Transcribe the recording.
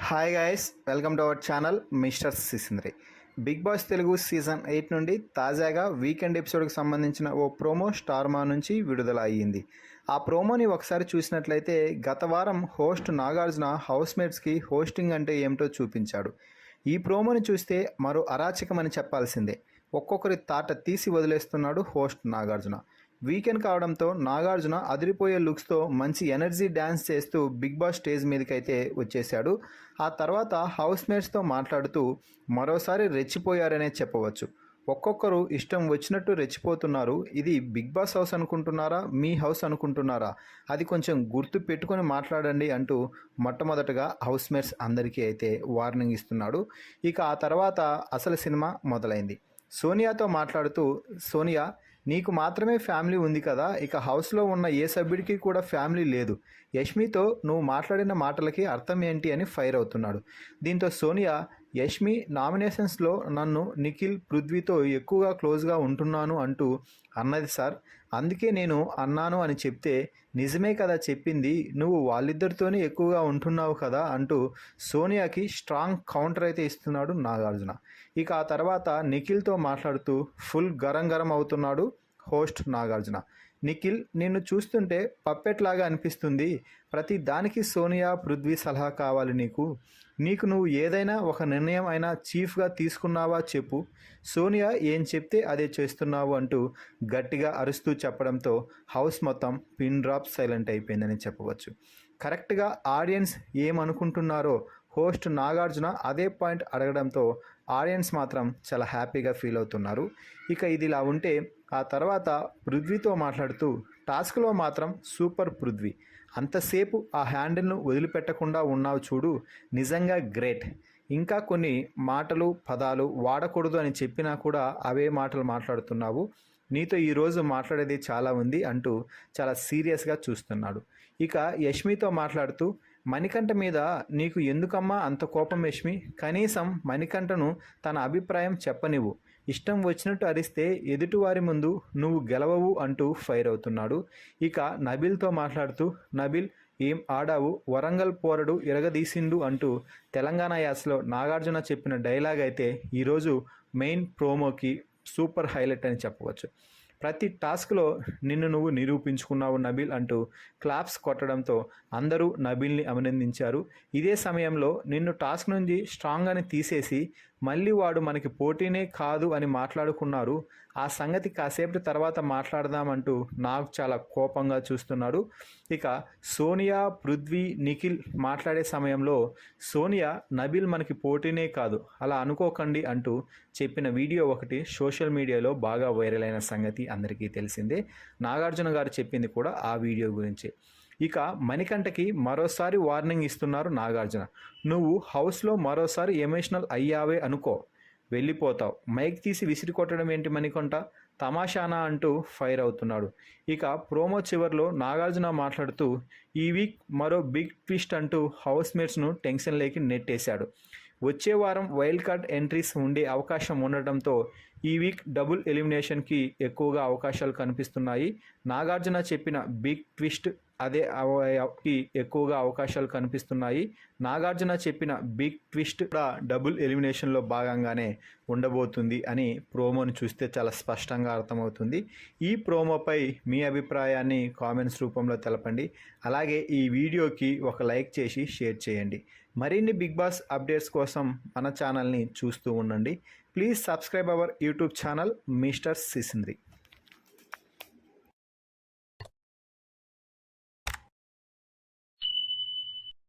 Hi guys, welcome to our channel mister Sisindri. Bigg Boss Telugu season 8 నుండి తాజాగా weekend ఎపిసోడ్కి సంబంధించిన ఓ promo star మా నుంచి విడుదల అయ్యింది. ఆ ప్రోమోని ఒకసారి చూసినట్లయితే గత వారం హోస్ట్ నాగార్జున హౌస్మేట్స్కి హోస్టింగ్ అంటే ఏమిటో చూపించాడు. ఈ ప్రోమోని చూస్తే మరో అరాచకమని చెప్పాల్సిందే. ఒక్కొక్కరి తాట తీసి వదిలేస్తున్నాడు హోస్ట్ నాగార్జున. వీకెండ్ కావడంతో నాగార్జున అదిరిపోయే లుక్స్తో మంచి ఎనర్జీ డ్యాన్స్ చేస్తూ బిగ్ బాస్ స్టేజ్ మీదకైతే వచ్చేశాడు. ఆ తర్వాత హౌస్మేట్స్తో మాట్లాడుతూ మరోసారి రెచ్చిపోయారనే చెప్పవచ్చు. ఒక్కొక్కరు ఇష్టం వచ్చినట్టు రెచ్చిపోతున్నారు. ఇది బిగ్ బాస్ హౌస్ అనుకుంటున్నారా, మీ హౌస్ అనుకుంటున్నారా, అది కొంచెం గుర్తు పెట్టుకొని మాట్లాడండి అంటూ మొట్టమొదటగా హౌస్మేట్స్ అందరికీ అయితే వార్నింగ్ ఇస్తున్నాడు. ఇక ఆ తర్వాత అసలు సినిమా మొదలైంది. సోనియాతో మాట్లాడుతూ, సోనియా నీకు మాత్రమే ఫ్యామిలీ ఉంది కదా, ఇక హౌస్లో ఉన్న ఏ సభ్యుడికి కూడా ఫ్యామిలీ లేదు. యష్మితో నువ్వు మాట్లాడిన మాటలకి అర్థం ఏంటి అని ఫైర్ అవుతున్నాడు. దీంతో సోనియా, యష్మి నామినేషన్స్లో నన్ను నిఖిల్, పృథ్వీతో ఎక్కువగా క్లోజ్గా ఉంటున్నాను అంటూ అన్నది సార్, అందుకే నేను అన్నాను అని చెప్తే నిజమే కదా చెప్పింది, నువ్వు వాళ్ళిద్దరితోనే ఎక్కువగా ఉంటున్నావు కదా అంటూ సోనియాకి స్ట్రాంగ్ కౌంటర్ అయితే ఇస్తున్నాడు నాగార్జున. ఇక ఆ తర్వాత నిఖిల్తో మాట్లాడుతూ ఫుల్ గరం అవుతున్నాడు హోస్ట్ నాగార్జున. నిఖిల్, నిన్ను చూస్తుంటే పప్పెట్లాగా అనిపిస్తుంది. ప్రతి దానికి సోనియా, పృథ్వీ సలహా కావాలి నీకు నువ్వు ఏదైనా ఒక నిర్ణయం అయినా చీఫ్గా తీసుకున్నావా చెప్పు. సోనియా ఏం చెప్తే అదే చేస్తున్నావు అంటూ గట్టిగా అరుస్తూ చెప్పడంతో హౌస్ మొత్తం పిన్ డ్రాప్ సైలెంట్ అయిపోయిందని చెప్పవచ్చు. కరెక్ట్గా ఆడియన్స్ ఏమనుకుంటున్నారో హోస్ట్ నాగార్జున అదే పాయింట్ అడగడంతో ఆడియన్స్ మాత్రం చాలా హ్యాపీగా ఫీల్ అవుతున్నారు. ఇక ఇది ఇలా ఉంటే ఆ తర్వాత పృథ్వీతో మాట్లాడుతూ టాస్క్లో మాత్రం సూపర్ పృథ్వీ, అంతసేపు ఆ హ్యాండిల్ను వదిలిపెట్టకుండా ఉన్నావు చూడు, నిజంగా గ్రేట్. ఇంకా కొన్ని మాటలు పదాలు వాడకూడదు అని చెప్పినా కూడా అవే మాటలు మాట్లాడుతున్నావు. నీతో ఈరోజు మాట్లాడేది చాలా ఉంది అంటూ చాలా సీరియస్గా చూస్తున్నాడు. ఇక యష్మితో మాట్లాడుతూ మణికంఠ మీద నీకు ఎందుకమ్మా అంత కోపం యష్మి, కనీసం మణికంఠను తన అభిప్రాయం చెప్పనివ్వు, ఇష్టం వచ్చినట్టు అరిస్తే ఎదుటివారి ముందు నువ్వు గెలవవు అంటూ ఫైర్ అవుతున్నాడు. ఇక నబిల్తో మాట్లాడుతూ నబిల్ ఏం ఆడావు, వరంగల్ పోరడు ఇరగదీసిండు అంటూ తెలంగాణ యాసలో నాగార్జున చెప్పిన డైలాగ్ అయితే ఈరోజు మెయిన్ ప్రోమోకి సూపర్ హైలైట్ అని చెప్పవచ్చు. ప్రతి టాస్క్లో నిన్ను నువ్వు నిరూపించుకున్నావు నబిల్ అంటూ క్లాప్స్ కొట్టడంతో అందరూ నబిల్ని అభినందించారు. ఇదే సమయంలో నిన్ను టాస్క్ నుంచి స్ట్రాంగ్ అని తీసేసి మళ్ళీ వాడు మనకి పోటీనే కాదు అని మాట్లాడుకున్నారు. ఆ సంగతి కాసేపటి తర్వాత మాట్లాడదామంటూ నాకు చాలా కోపంగా చూస్తున్నాడు. ఇక సోనియా, పృథ్వీ, నిఖిల్ మాట్లాడే సమయంలో సోనియా నబిల్ మనకి పోటీనే కాదు అలా అనుకోకండి అంటూ చెప్పిన వీడియో ఒకటి సోషల్ మీడియాలో బాగా వైరల్ అయిన సంగతి అందరికీ తెలిసిందే. నాగార్జున గారు చెప్పింది కూడా ఆ వీడియో గురించి. ఇక మణికంఠకి మరోసారి వార్నింగ్ ఇస్తున్నారు నాగార్జున. నువ్వు హౌస్లో మరోసారి ఎమోషనల్ అయ్యావే అనుకో, వెళ్ళిపోతావు. మైక్ తీసి విసిరి కొట్టడం ఏంటి మణికంఠ, తమాషానా అంటూ ఫైర్ అవుతున్నాడు. ఇక ప్రోమో చివర్లో నాగార్జున మాట్లాడుతూ ఈ వీక్ మరో బిగ్ ట్విస్ట్ అంటూ హౌస్మేట్స్ను టెన్షన్లోకి నెట్టేశాడు. వచ్చే వారం వైల్డ్ కార్డ్ ఎంట్రీస్ ఉండే అవకాశం ఉండటంతో ఈ వీక్ డబుల్ ఎలిమినేషన్కి ఎక్కువగా అవకాశాలు కనిపిస్తున్నాయి. నాగార్జున చెప్పిన బిగ్ ట్విస్ట్ అదే ఎక్కువగా అవకాశాలు కనిపిస్తున్నాయి. నాగార్జున చెప్పిన బిగ్ ట్విస్ట్ కూడా డబుల్ ఎలిమినేషన్లో భాగంగానే ఉండబోతుంది అని ప్రోమోని చూస్తే చాలా స్పష్టంగా అర్థమవుతుంది. ఈ ప్రోమోపై మీ అభిప్రాయాన్ని కామెంట్స్ రూపంలో తెలపండి. అలాగే ఈ వీడియోకి ఒక లైక్ చేసి షేర్ చేయండి. మరిన్ని బిగ్ బాస్ అప్డేట్స్ కోసం మన ఛానల్ని చూస్తూ ఉండండి. Please subscribe our YouTube channel mister సిసింద్రి.